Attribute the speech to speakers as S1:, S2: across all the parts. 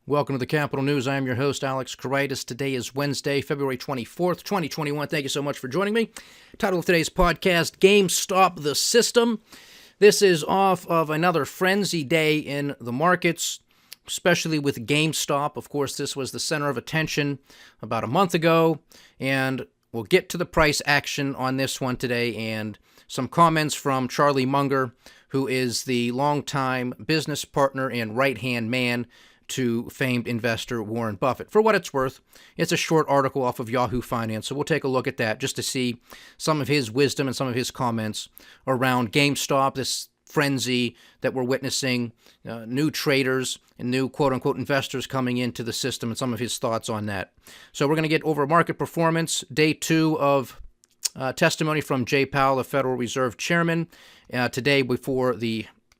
S1: Welcome to the Capital News. I am your host, Alex Karitis. Today is Wednesday, February 24th, 2021. Thank you so much for joining me. Title of today's podcast, GameStop the System. This is off of another frenzy day in the markets, especially with GameStop. Of course, this was the center of attention about a month ago, and we'll get to the price action on this one today and some comments from Charlie Munger, who is the longtime business partner and right-hand man to famed investor Warren Buffett. For what it's worth, it's a short article off of Yahoo Finance, so we'll take a look at that just to see some of his wisdom and some of his comments around GameStop, this frenzy that we're witnessing, new traders and new quote-unquote investors coming into the system, and some of his thoughts on that. So we're going to get over market performance, day two of testimony from Jay Powell, the Federal Reserve Chairman, today before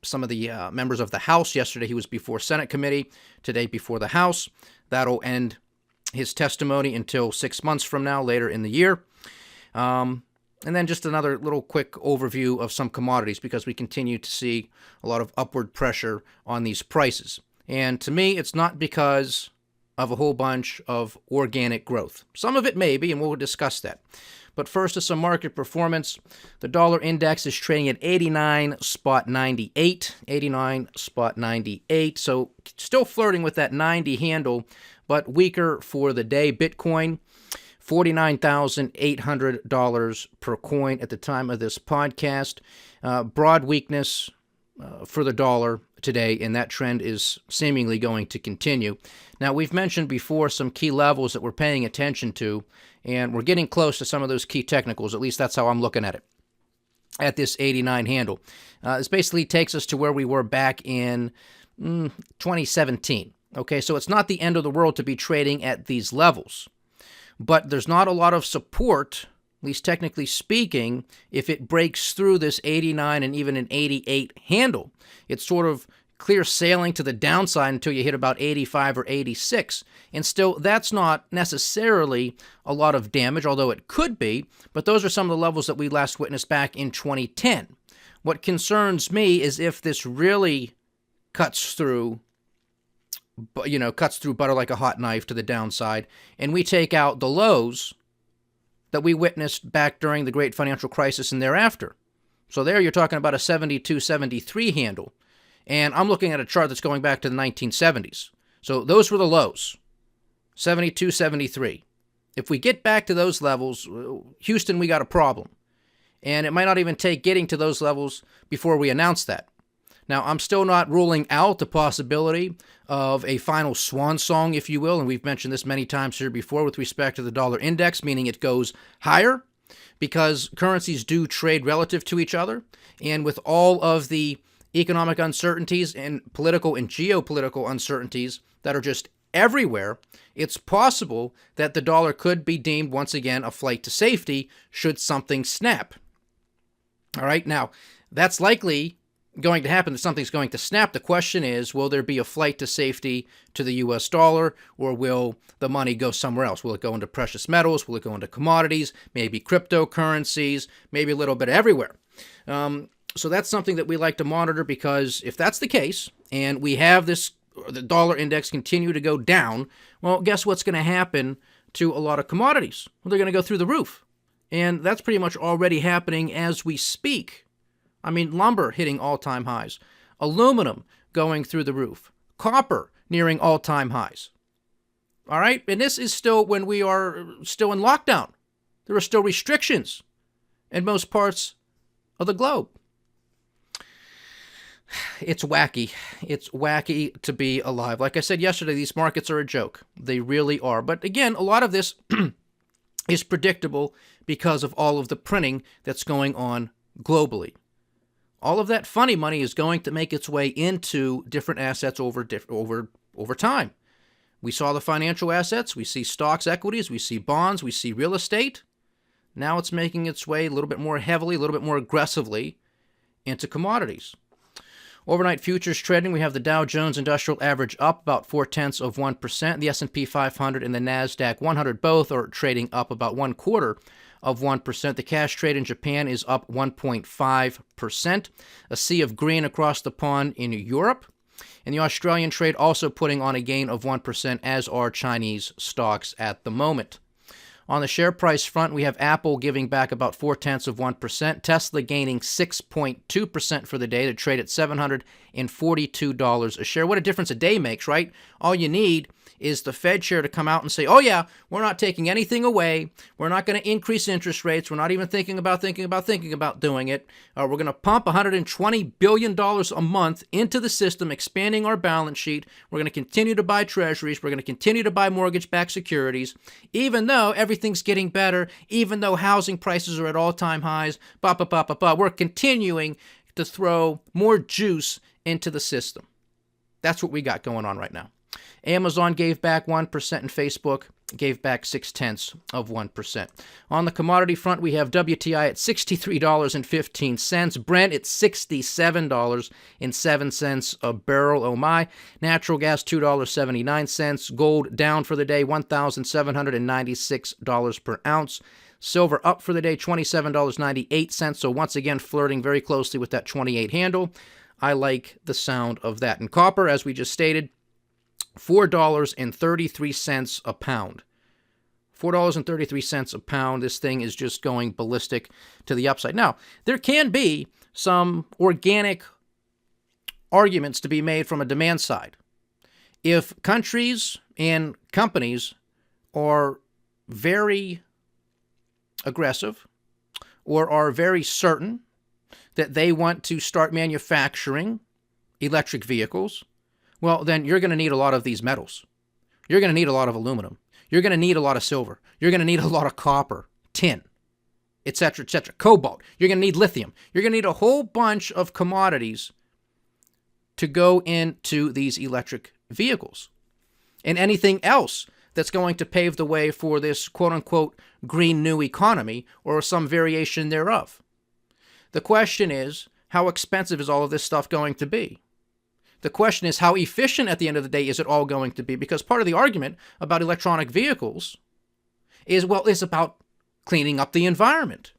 S1: some of the members of the House. Yesterday he was before Senate committee, today before the House. That'll end his testimony until 6 months from now, later in the year. And then just another little quick overview of some commodities, because we continue to see a lot of upward pressure on these prices. And to me, it's not because of a whole bunch of organic growth. Some of it may be, and we'll discuss that. But first is some market performance. The dollar index is trading at 89.98, 89.98. So still flirting with that 90 handle, but weaker for the day. Bitcoin, $49,800 per coin at the time of this podcast. Broad weakness for the dollar today, and that trend is seemingly going to continue. Now, we've mentioned before some key levels that we're paying attention to, and we're getting close to some of those key technicals. At least that's how I'm looking at it, at this 89 handle. This basically takes us to where we were back in 2017. Okay, so it's not the end of the world to be trading at these levels, but there's not a lot of support, at least technically speaking, if it breaks through this 89 and even an 88 handle. It's sort of clear sailing to the downside until you hit about 85 or 86. And still, that's not necessarily a lot of damage, although it could be, but those are some of the levels that we last witnessed back in 2010. What concerns me is if this really cuts through butter like a hot knife to the downside, and we take out the lows that we witnessed back during the great financial crisis and thereafter. So there you're talking about a 72, 73 handle. And I'm looking at a chart that's going back to the 1970s. So those were the lows, 72, 73. If we get back to those levels, Houston, we got a problem. And it might not even take getting to those levels before we announce that. Now, I'm still not ruling out the possibility of a final swan song, if you will, and we've mentioned this many times here before with respect to the dollar index, meaning it goes higher because currencies do trade relative to each other. And with all of the economic uncertainties and political and geopolitical uncertainties that are just everywhere, it's possible that the dollar could be deemed once again a flight to safety should something snap. All right, now, that's likely going to happen, that something's going to snap. The question is, will there be a flight to safety to the U.S. dollar, or will the money go somewhere else? Will it go into precious metals? Will it go into commodities? Maybe cryptocurrencies? Maybe a little bit everywhere. So that's something that we like to monitor, because if that's the case and we have the dollar index continue to go down, well, guess what's going to happen to a lot of commodities? Well, they're going to go through the roof. And that's pretty much already happening as we speak. I mean, lumber hitting all-time highs, aluminum going through the roof, copper nearing all-time highs. All right? And this is still when we are still in lockdown. There are still restrictions in most parts of the globe. It's wacky. It's wacky to be alive. Like I said yesterday, these markets are a joke. They really are. But again, a lot of this is predictable because of all of the printing that's going on globally. All of that funny money is going to make its way into different assets over time. We saw the financial assets. We see stocks, equities. We see bonds. We see real estate. Now it's making its way a little bit more heavily, a little bit more aggressively into commodities. Overnight futures trading, we have the Dow Jones Industrial Average up about 0.4%. The S&P 500 and the NASDAQ 100 both are trading up about 0.25%. The cash trade in Japan is up 1.5%. A sea of green across the pond in Europe. And the Australian trade also putting on a gain of 1%, as are Chinese stocks at the moment. On the share price front, we have Apple giving back about 0.4%, Tesla gaining 6.2% for the day to trade at $742 a share. What a difference a day makes, right? All you need is the Fed chair to come out and say, oh yeah, we're not taking anything away. We're not going to increase interest rates. We're not even thinking about doing it. We're going to pump $120 billion a month into the system, expanding our balance sheet. We're going to continue to buy treasuries. We're going to continue to buy mortgage-backed securities, even though everything's getting better, even though housing prices are at all-time highs, we're continuing to throw more juice into the system. That's what we got going on right now. Amazon gave back 1% and Facebook gave back 0.6%. On the commodity front, we have WTI at $63.15, Brent at $67.07 a barrel, oh my. Natural gas, $2.79. Gold down for the day, $1,796 per ounce. Silver up for the day, $27.98, so once again flirting very closely with that 28 handle. I like the sound of that. And copper, as we just stated, $4.33 a pound. $4.33 a pound. This thing is just going ballistic to the upside. Now, there can be some organic arguments to be made from a demand side. If countries and companies are very aggressive or are very certain that they want to start manufacturing electric vehicles, well, then you're going to need a lot of these metals. You're going to need a lot of aluminum. You're going to need a lot of silver. You're going to need a lot of copper, tin, etc., etc., cobalt. You're going to need lithium. You're going to need a whole bunch of commodities to go into these electric vehicles. And anything else that's going to pave the way for this quote-unquote green new economy or some variation thereof. The question is, how expensive is all of this stuff going to be? The question is, how efficient at the end of the day is it all going to be? Because part of the argument about electronic vehicles is, well, it's about cleaning up the environment.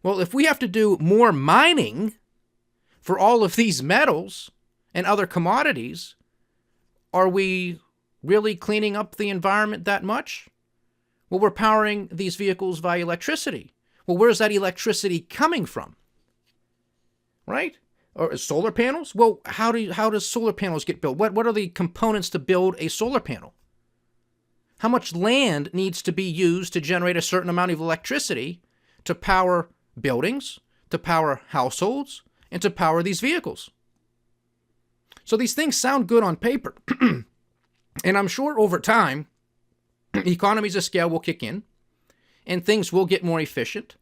S1: Well, if we have to do more mining for all of these metals and other commodities, are we really cleaning up the environment that much? Well, we're powering these vehicles via electricity. Well, where's that electricity coming from? Right? Or solar panels? Well, how does solar panels get built? What are the components to build a solar panel? How much land needs to be used to generate a certain amount of electricity to power buildings, to power households, and to power these vehicles? So these things sound good on paper. And I'm sure over time, economies of scale will kick in, and things will get more efficient,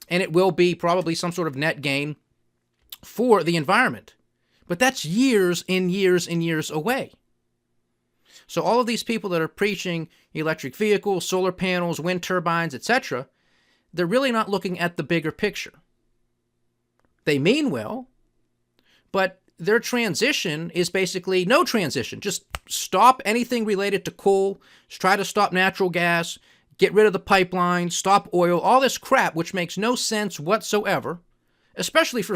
S1: and it will be probably some sort of net gain for the environment. But that's years and years and years away. So all of these people that are preaching electric vehicles, solar panels, wind turbines, etc., they're really not looking at the bigger picture. They mean well, but their transition is basically no transition. Just stop anything related to coal, try to stop natural gas, get rid of the pipeline, stop oil, all this crap which makes no sense whatsoever. Especially for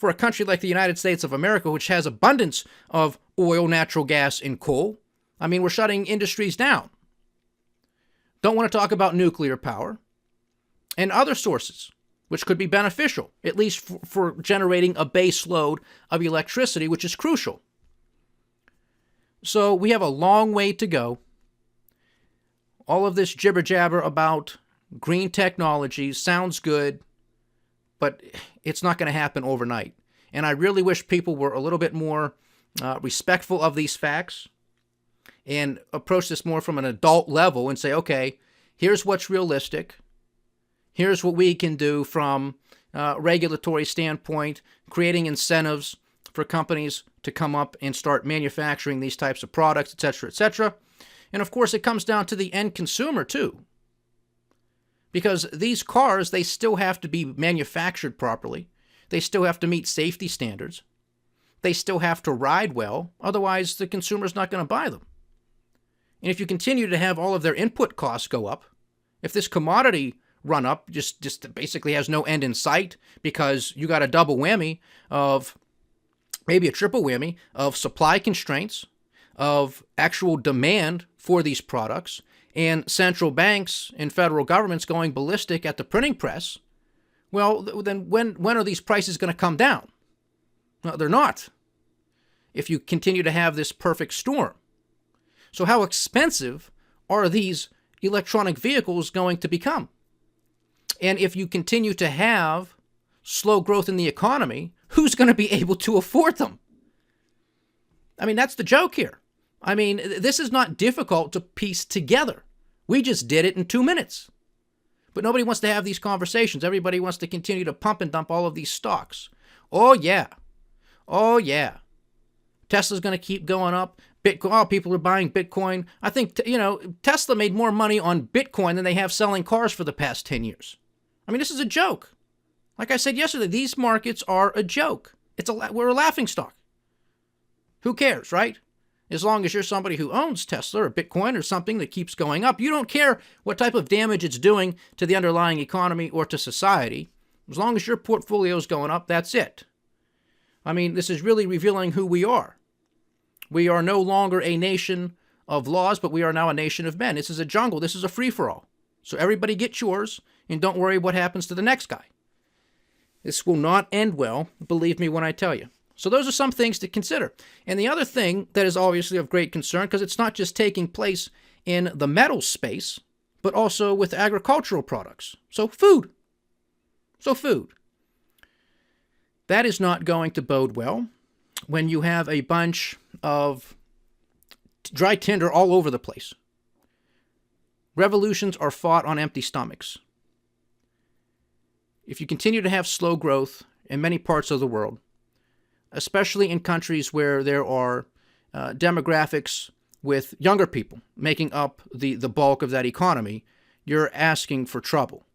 S1: a country like the United States of America, which has abundance of oil, natural gas, and coal. I mean, we're shutting industries down. Don't want to talk about nuclear power and other sources, which could be beneficial, at least for generating a base load of electricity, which is crucial. So we have a long way to go. All of this jibber-jabber about green technologies sounds good, but it's not going to happen overnight. And I really wish people were a little bit more respectful of these facts and approach this more from an adult level and say, okay, here's what's realistic. Here's what we can do from a regulatory standpoint, creating incentives for companies to come up and start manufacturing these types of products, etc., etc. And of course, it comes down to the end consumer too. Because these cars, they still have to be manufactured properly. They still have to meet safety standards. They still have to ride well. Otherwise, the consumer's not going to buy them. And if you continue to have all of their input costs go up, if this commodity run up just basically has no end in sight because you got a double whammy of maybe a triple whammy of supply constraints, of actual demand for these products, and central banks and federal governments going ballistic at the printing press. Well, then when are these prices going to come down? No, they're not, if you continue to have this perfect storm. So how expensive are these electronic vehicles going to become? And if you continue to have slow growth in the economy, who's going to be able to afford them? I mean, that's the joke here. I mean, this is not difficult to piece together. We just did it in 2 minutes. But nobody wants to have these conversations. Everybody wants to continue to pump and dump all of these stocks. Oh, yeah. Oh, yeah. Tesla's going to keep going up. Bitcoin, oh, people are buying Bitcoin. I think, Tesla made more money on Bitcoin than they have selling cars for the past 10 years. I mean, this is a joke. Like I said yesterday, these markets are a joke. We're a laughingstock. Who cares, right? As long as you're somebody who owns Tesla or Bitcoin or something that keeps going up, you don't care what type of damage it's doing to the underlying economy or to society. As long as your portfolio is going up, that's it. I mean, this is really revealing who we are. We are no longer a nation of laws, but we are now a nation of men. This is a jungle. This is a free-for-all. So everybody get yours and don't worry what happens to the next guy. This will not end well, believe me when I tell you. So those are some things to consider. And the other thing that is obviously of great concern, because it's not just taking place in the metals space, but also with agricultural products. So food. That is not going to bode well when you have a bunch of dry tinder all over the place. Revolutions are fought on empty stomachs. If you continue to have slow growth in many parts of the world, especially in countries where there are demographics with younger people making up the bulk of that economy, you're asking for trouble.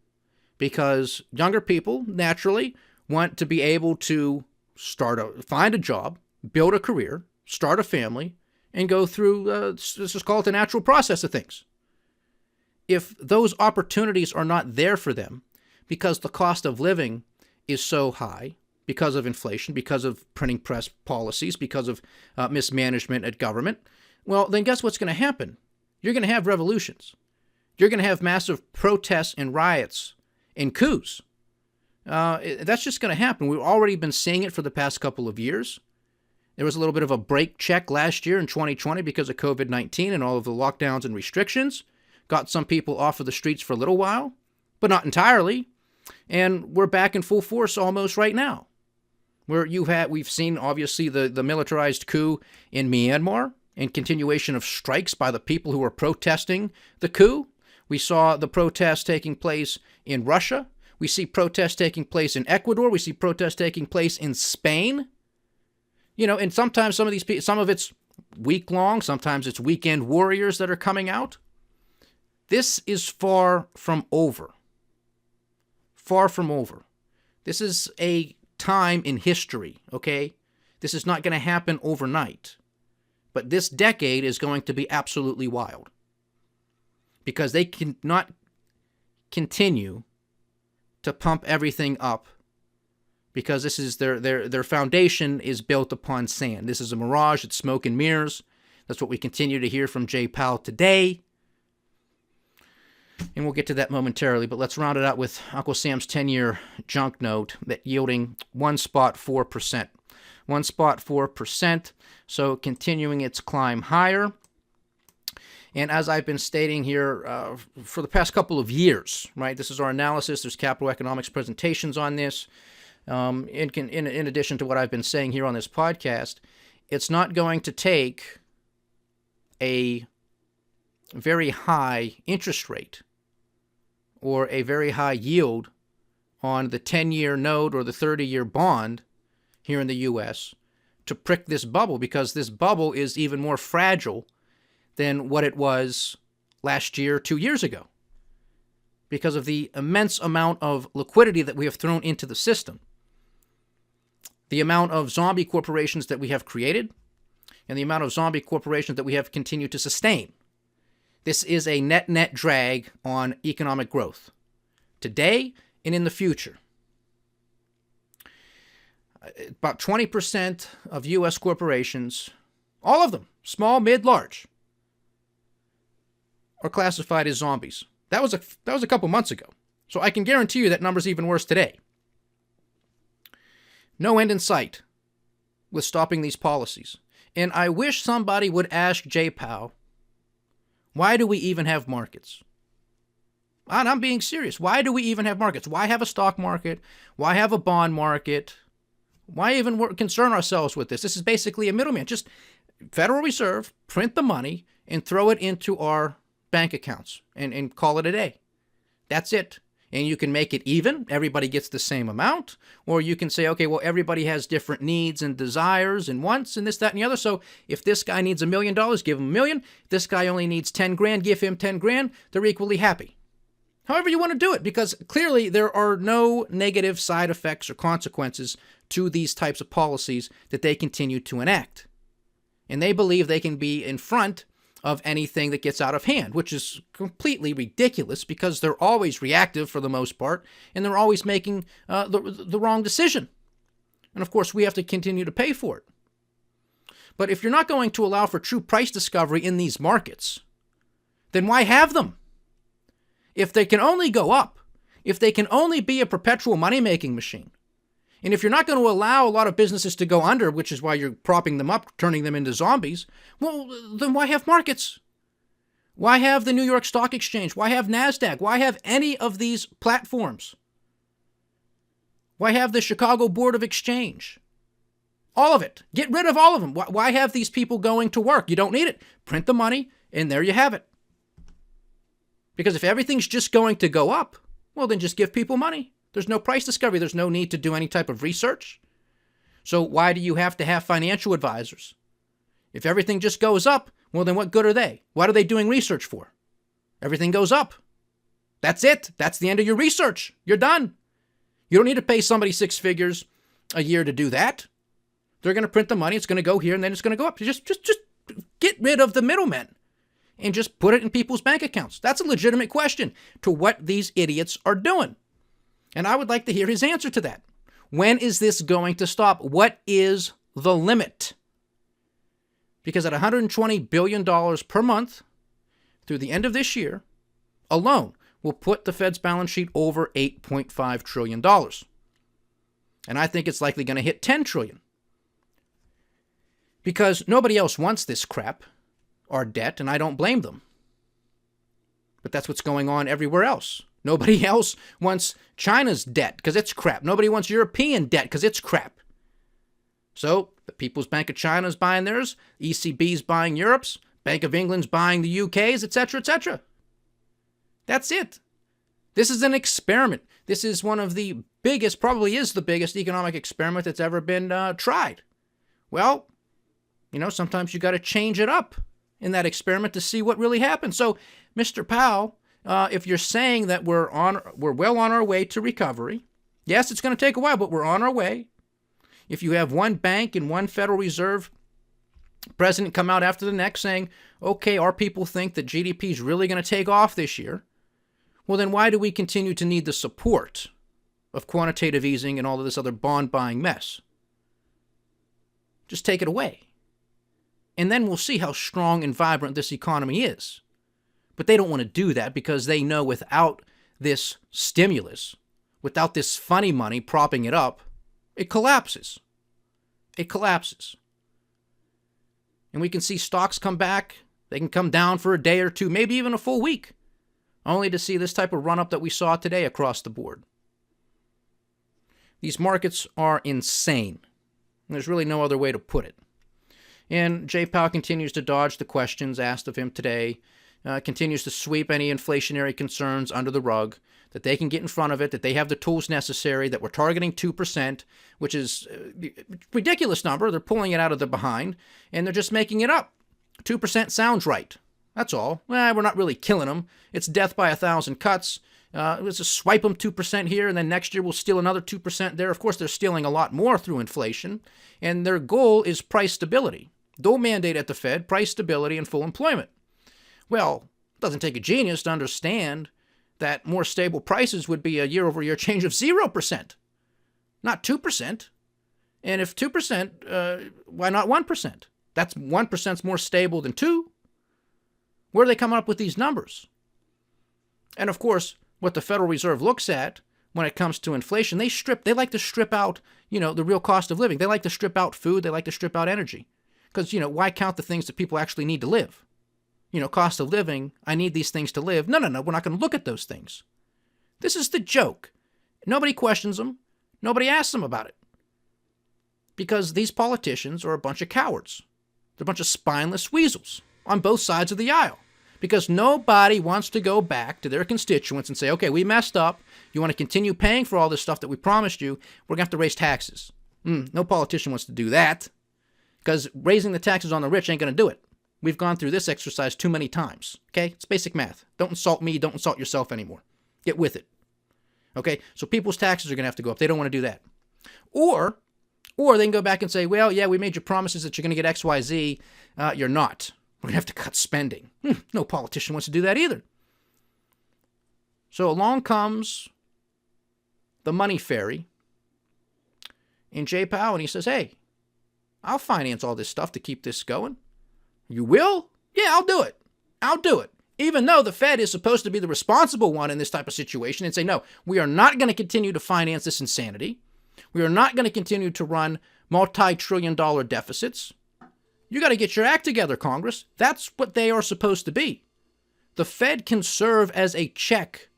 S1: Because younger people naturally want to be able to find a job, build a career, start a family, and go through, let's just call it the natural process of things. If those opportunities are not there for them because the cost of living is so high, because of inflation, because of printing press policies, because of mismanagement at government, well, then guess what's going to happen? You're going to have revolutions. You're going to have massive protests and riots and coups. That's just going to happen. We've already been seeing it for the past couple of years. There was a little bit of a brake check last year in 2020 because of COVID-19 and all of the lockdowns and restrictions. Got some people off of the streets for a little while, but not entirely. And we're back in full force almost right now. We've seen, obviously, the militarized coup in Myanmar and continuation of strikes by the people who are protesting the coup. We saw the protests taking place in Russia. We see protests taking place in Ecuador. We see protests taking place in Spain. And sometimes some of it's week-long. Sometimes it's weekend warriors that are coming out. This is far from over. Far from over. This is a time in history, okay? This is not going to happen overnight. But this decade is going to be absolutely wild. Because they cannot continue to pump everything up because this is their foundation is built upon sand. This is a mirage. It's smoke and mirrors. That's what we continue to hear from Jay Powell today. And we'll get to that momentarily, but let's round it out with Uncle Sam's 10-year junk note that yielding 1.4%. 1.4%, so continuing its climb higher. And as I've been stating here for the past couple of years, right, this is our analysis. There's capital economics presentations on this. In addition to what I've been saying here on this podcast, it's not going to take a very high interest rate or a very high yield on the 10-year note or the 30-year bond here in the U.S. to prick this bubble, because this bubble is even more fragile than what it was last year, 2 years ago, because of the immense amount of liquidity that we have thrown into the system, the amount of zombie corporations that we have created, and the amount of zombie corporations that we have continued to sustain. This is a net drag on economic growth today and in the future. About 20% of U.S. corporations, all of them, small, mid, large, are classified as zombies. That was a couple months ago. So I can guarantee you that number's even worse today. No end in sight with stopping these policies. And I wish somebody would ask Jay Powell, why do we even have markets? And I'm being serious. Why do we even have markets? Why have a stock market? Why have a bond market? Why even concern ourselves with this? This is basically a middleman. Just Federal Reserve, print the money, and throw it into our bank accounts and call it a day. That's it. And you can make it even. Everybody gets the same amount. Or you can say, okay, well, everybody has different needs and desires and wants and this, that, and the other. So if this guy needs $1 million, give him $1 million. If this guy only needs 10 grand, give him 10 grand. They're equally happy. However you want to do it, because clearly there are no negative side effects or consequences to these types of policies that they continue to enact. And they believe they can be in front of anything that gets out of hand, which is completely ridiculous because they're always reactive for the most part, and they're always making the wrong decision. And of course, we have to continue to pay for it. But if you're not going to allow for true price discovery in these markets, then why have them? If they can only go up, if they can only be a perpetual money-making machine, and if you're not going to allow a lot of businesses to go under, which is why you're propping them up, turning them into zombies, well, then why have markets? Why have the New York Stock Exchange? Why have NASDAQ? Why have any of these platforms? Why have the Chicago Board of Exchange? All of it. Get rid of all of them. Why have these people going to work? You don't need it. Print the money, and there you have it. Because if everything's just going to go up, well, then just give people money. There's no price discovery. There's no need to do any type of research. So why do you have to have financial advisors? If everything just goes up, well, then what good are they? What are they doing research for? Everything goes up. That's it. That's the end of your research. You're done. You don't need to pay somebody 6 figures a year to do that. They're going to print the money. It's going to go here, and then it's going to go up. Just get rid of the middlemen and just put it in people's bank accounts. That's a legitimate question to what these idiots are doing. And I would like to hear his answer to that. When is this going to stop? What is the limit? Because at $120 billion per month through the end of this year alone will put the Fed's balance sheet over $8.5 trillion. And I think it's likely going to hit $10 trillion. Because nobody else wants this crap, our debt, and I don't blame them. But that's what's going on everywhere else. Nobody else wants China's debt because it's crap. Nobody wants European debt because it's crap. So the People's Bank of China is buying theirs, ECB's buying Europe's, Bank of England's buying the UK's, etc., etc. That's it. This is an experiment. This is one of the biggest, probably is the biggest economic experiment that's ever been tried. Well, sometimes you got to change it up in that experiment to see what really happens. So, Mr. Powell, if you're saying that we're well on our way to recovery, yes, it's going to take a while, but we're on our way. If you have one bank and one Federal Reserve president come out after the next saying, okay, our people think that GDP is really going to take off this year, well, then why do we continue to need the support of quantitative easing and all of this other bond buying mess? Just take it away. And then we'll see how strong and vibrant this economy is. But they don't want to do that because they know without this stimulus, without this funny money propping it up, it collapses. It collapses. And we can see stocks come back. They can come down for a day or two, maybe even a full week, only to see this type of run-up that we saw today across the board. These markets are insane. There's really no other way to put it. And Jay Powell continues to dodge the questions asked of him today, continues to sweep any inflationary concerns under the rug, that they can get in front of it, that they have the tools necessary, that we're targeting 2%, which is a ridiculous number. They're pulling it out of the behind, and they're just making it up. 2% sounds right. That's all. Well, we're not really killing them. It's death by 1,000 cuts. Let's just swipe them 2% here, and then next year we'll steal another 2% there. Of course, they're stealing a lot more through inflation, and their goal is price stability. Dual mandate at the Fed, price stability and full employment. Well, it doesn't take a genius to understand that more stable prices would be a year-over-year change of 0%, not 2%. And if 2%, why not 1%? That's 1% more stable than 2. Where are they coming up with these numbers? And of course, what the Federal Reserve looks at when it comes to inflation, they like to strip out, the real cost of living. They like to strip out food. They like to strip out energy. Because, why count the things that people actually need to live? Cost of living, I need these things to live. No, we're not going to look at those things. This is the joke. Nobody questions them. Nobody asks them about it. Because these politicians are a bunch of cowards. They're a bunch of spineless weasels on both sides of the aisle. Because nobody wants to go back to their constituents and say, okay, we messed up. You want to continue paying for all this stuff that we promised you, we're going to have to raise taxes. No politician wants to do that. Because raising the taxes on the rich ain't going to do it. We've gone through this exercise too many times. Okay? It's basic math. Don't insult me. Don't insult yourself anymore. Get with it. Okay? So people's taxes are going to have to go up. They don't want to do that. Or they can go back and say, well, yeah, we made you promises that you're going to get X, Y, Z. You're not. We're going to have to cut spending. No politician wants to do that either. So along comes the money fairy in Jay Powell, and he says, hey, I'll finance all this stuff to keep this going. You will? Yeah, I'll do it. I'll do it. Even though the Fed is supposed to be the responsible one in this type of situation and say, no, we are not going to continue to finance this insanity. We are not going to continue to run multi-trillion-dollar deficits. You got to get your act together, Congress. That's what they are supposed to be. The Fed can serve as a check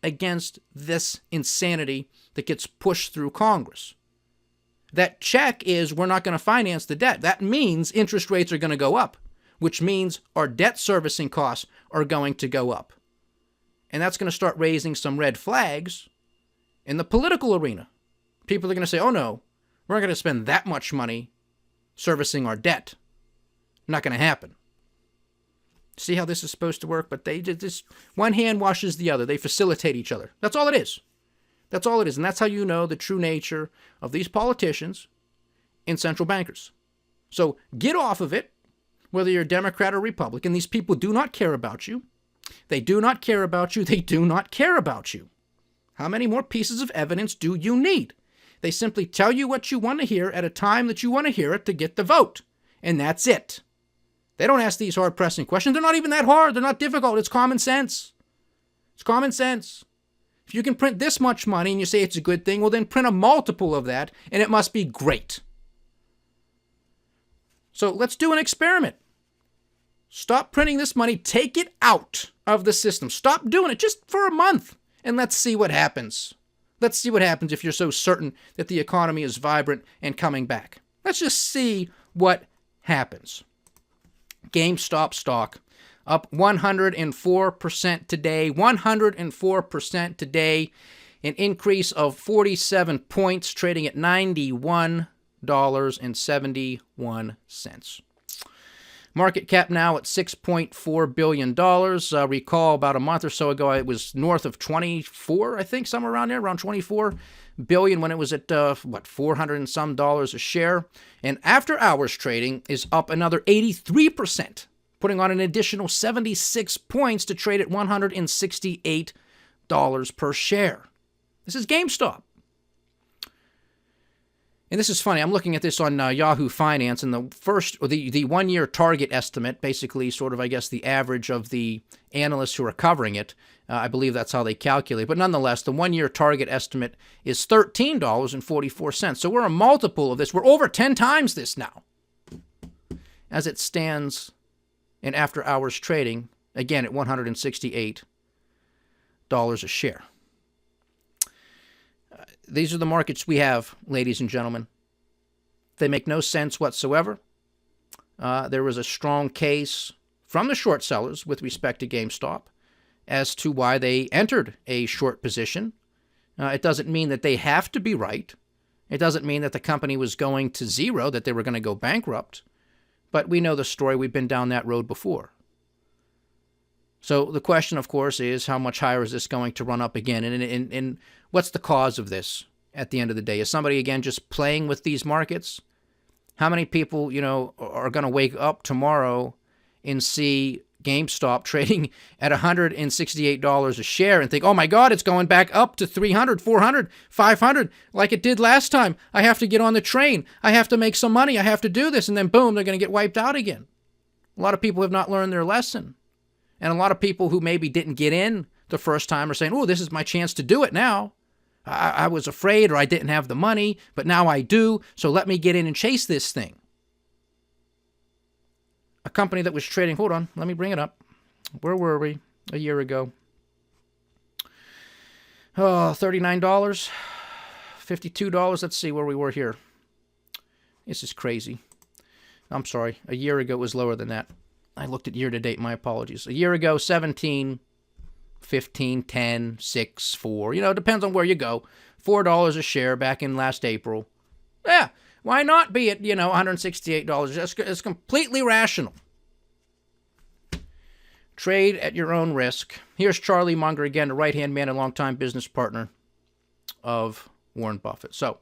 S1: against this insanity that gets pushed through Congress. That check is we're not going to finance the debt. That means interest rates are going to go up, which means our debt servicing costs are going to go up. And that's going to start raising some red flags in the political arena. People are going to say, oh no, we're not going to spend that much money servicing our debt. Not going to happen. See how this is supposed to work? But they just, one hand washes the other. They facilitate each other. That's all it is. That's all it is. And that's how you know the true nature of these politicians and central bankers. So get off of it, whether you're Democrat or Republican. These people do not care about you. They do not care about you. They do not care about you. How many more pieces of evidence do you need? They simply tell you what you want to hear at a time that you want to hear it to get the vote. And that's it. They don't ask these hard-pressing questions. They're not even that hard. They're not difficult. It's common sense. It's common sense. If you can print this much money and you say it's a good thing, well, then print a multiple of that, and it must be great. So let's do an experiment. Stop printing this money. Take it out of the system. Stop doing it just for a month, and let's see what happens. Let's see what happens if you're so certain that the economy is vibrant and coming back. Let's just see what happens. GameStop stock up 104% today. 104% today. An increase of 47 points, trading at $91.71. Market cap now at $6.4 billion. Recall about a month or so ago, it was north of 24, I think, somewhere around there, around 24 billion when it was at, 400 and some dollars a share. And after hours trading is up another 83%, putting on an additional 76 points to trade at $168 per share. This is GameStop. And this is funny. I'm looking at this on Yahoo Finance, and the 1 year target estimate, basically sort of, I guess, the average of the analysts who are covering it. I believe that's how they calculate. But nonetheless, the 1 year target estimate is $13.44. So we're a multiple of this. We're over 10 times this now, as it stands in after hours trading, again at $168 a share. These are the markets we have, ladies and gentlemen. They make no sense whatsoever. There was a strong case from the short sellers with respect to GameStop as to why they entered a short position. It doesn't mean that they have to be right. It doesn't mean that the company was going to zero, that they were going to go bankrupt. But we know the story. We've been down that road before. So the question, of course, is how much higher is this going to run up again? And what's the cause of this at the end of the day? Is somebody, again, just playing with these markets? How many people, are going to wake up tomorrow and see GameStop trading at $168 a share and think, oh my God, it's going back up to 300, 400, 500 like it did last time. I have to get on the train. I have to make some money. I have to do this. And then boom, they're going to get wiped out again. A lot of people have not learned their lesson. And a lot of people who maybe didn't get in the first time are saying, oh, this is my chance to do it now. I was afraid or I didn't have the money, but now I do. So let me get in and chase this thing. A company that was trading, hold on, let me bring it up. Where were we a year ago? Oh, $39, $52. Let's see where we were here. This is crazy. I'm sorry. A year ago it was lower than that. I looked at year to date. My apologies. A year ago, 17, 15, 10, 6, 4. You know, it depends on where you go. $4 a share back in last April. Yeah. Why not be at, $168? It's completely rational. Trade at your own risk. Here's Charlie Munger again, the right-hand man and longtime business partner of Warren Buffett. So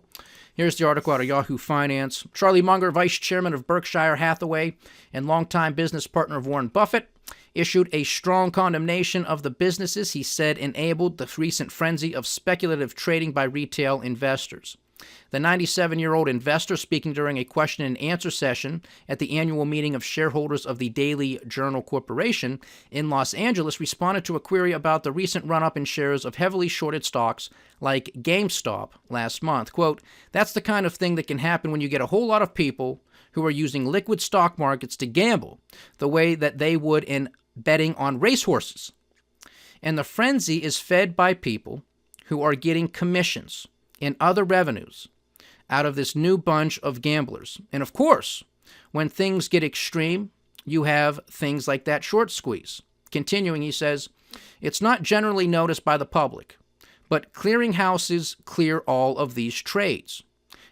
S1: here's the article out of Yahoo Finance. Charlie Munger, vice chairman of Berkshire Hathaway and longtime business partner of Warren Buffett, issued a strong condemnation of the businesses he said enabled the recent frenzy of speculative trading by retail investors. The 97-year-old investor, speaking during a question and answer session at the annual meeting of shareholders of the Daily Journal Corporation in Los Angeles, responded to a query about the recent run-up in shares of heavily shorted stocks like GameStop last month. Quote, that's the kind of thing that can happen when you get a whole lot of people who are using liquid stock markets to gamble the way that they would in betting on racehorses. And the frenzy is fed by people who are getting commissions and other revenues out of this new bunch of gamblers. And of course, when things get extreme, you have things like that short squeeze. Continuing, he says, it's not generally noticed by the public, but clearinghouses clear all of these trades.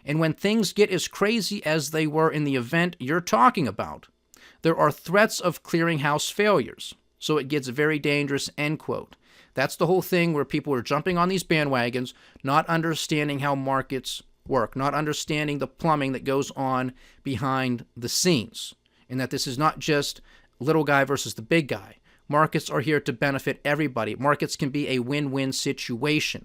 S1: And when things get as crazy as they were in the event you're talking about, there are threats of clearinghouse failures. So it gets very dangerous, end quote. That's the whole thing where people are jumping on these bandwagons, not understanding how markets work, not understanding the plumbing that goes on behind the scenes, and that this is not just little guy versus the big guy. Markets are here to benefit everybody. Markets can be a win-win situation.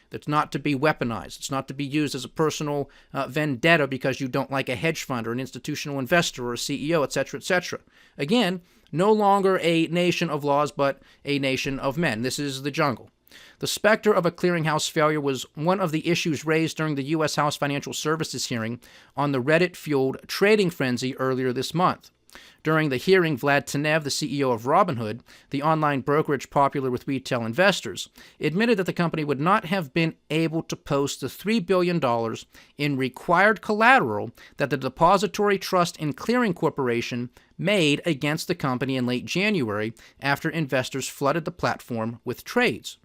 S1: That's not to be weaponized. It's not to be used as a personal vendetta because you don't like a hedge fund or an institutional investor or a CEO, etc., etc. Again, no longer a nation of laws, but a nation of men. This is the jungle. The specter of a clearinghouse failure was one of the issues raised during the U.S. House Financial Services hearing on the Reddit-fueled trading frenzy earlier this month. During the hearing, Vlad Tenev, the CEO of Robinhood, the online brokerage popular with retail investors, admitted that the company would not have been able to post the $3 billion in required collateral that the Depository Trust and Clearing Corporation made against the company in late January after investors flooded the platform with trades.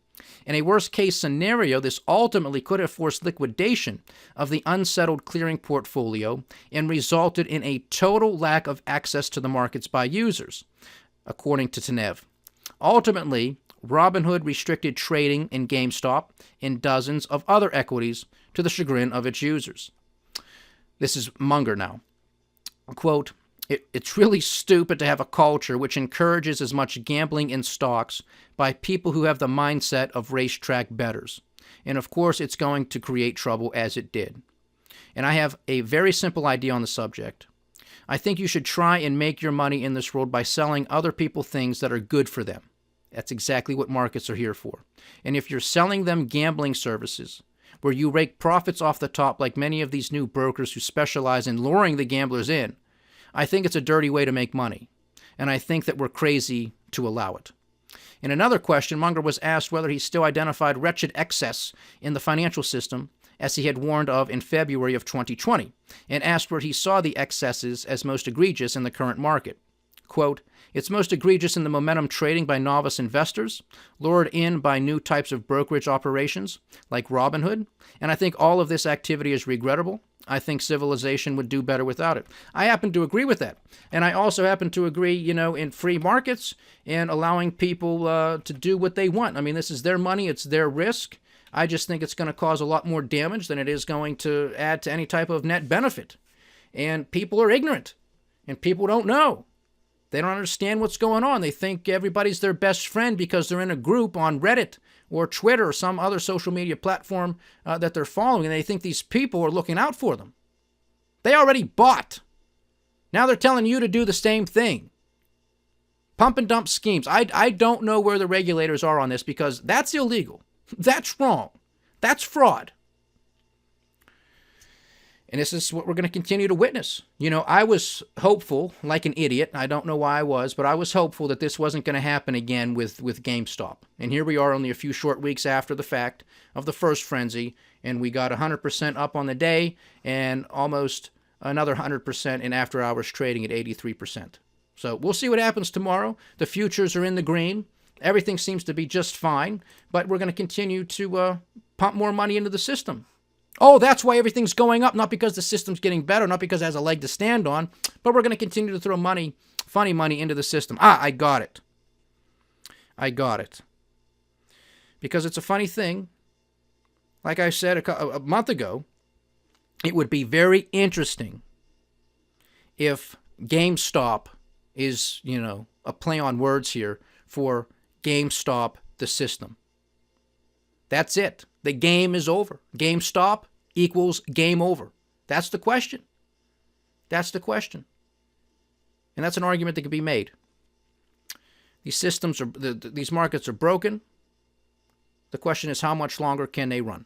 S1: In a worst-case scenario, this ultimately could have forced liquidation of the unsettled clearing portfolio and resulted in a total lack of access to the markets by users, according to Tenev. Ultimately, Robinhood restricted trading in GameStop and dozens of other equities to the chagrin of its users. This is Munger now. Quote, It's really stupid to have a culture which encourages as much gambling in stocks by people who have the mindset of racetrack bettors. And of course, it's going to create trouble as it did. And I have a very simple idea on the subject. I think you should try and make your money in this world by selling other people things that are good for them. That's exactly what markets are here for. And if you're selling them gambling services, where you rake profits off the top like many of these new brokers who specialize in luring the gamblers in, I think it's a dirty way to make money, and I think that we're crazy to allow it. In another question, Munger was asked whether he still identified wretched excess in the financial system, as he had warned of in February of 2020, and asked where he saw the excesses as most egregious in the current market. Quote, it's most egregious in the momentum trading by novice investors, lured in by new types of brokerage operations, like Robinhood, and I think all of this activity is regrettable. I think civilization would do better without it. I happen to agree with that. And I also happen to agree, in free markets and allowing people to do what they want. I mean, this is their money. It's their risk. I just think it's going to cause a lot more damage than it is going to add to any type of net benefit. And people are ignorant. And people don't know. They don't understand what's going on. They think everybody's their best friend because they're in a group on Reddit or Twitter or some other social media platform that they're following, and they think these people are looking out for them. They already bought. Now they're telling you to do the same thing. Pump and dump schemes. I don't know where the regulators are on this because that's illegal. That's wrong. That's fraud. And this is what we're going to continue to witness. You know, I was hopeful, like an idiot. I don't know why I was, but I was hopeful that this wasn't going to happen again with GameStop. And here we are only a few short weeks after the fact of the first frenzy, and we got 100% up on the day and almost another 100% in after-hours trading at 83%. So we'll see what happens tomorrow. The futures are in the green. Everything seems to be just fine, but we're going to continue to pump more money into the system. Oh, that's why everything's going up, not because the system's getting better, not because it has a leg to stand on, but we're going to continue to throw money, funny money into the system. I got it. I got it. Because it's a funny thing. Like I said a month ago, it would be very interesting if GameStop is, you know, a play on words here for GameStop the system. That's it. The game is over. GameStop equals game over. That's the question. That's the question. And that's an argument that can be made. These systems are, these markets are broken. The question is, how much longer can they run?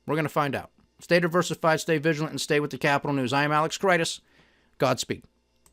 S1: We're going to find out. Stay diversified, stay vigilant, and stay with the Capital News. I am Alex Kreitis. Godspeed.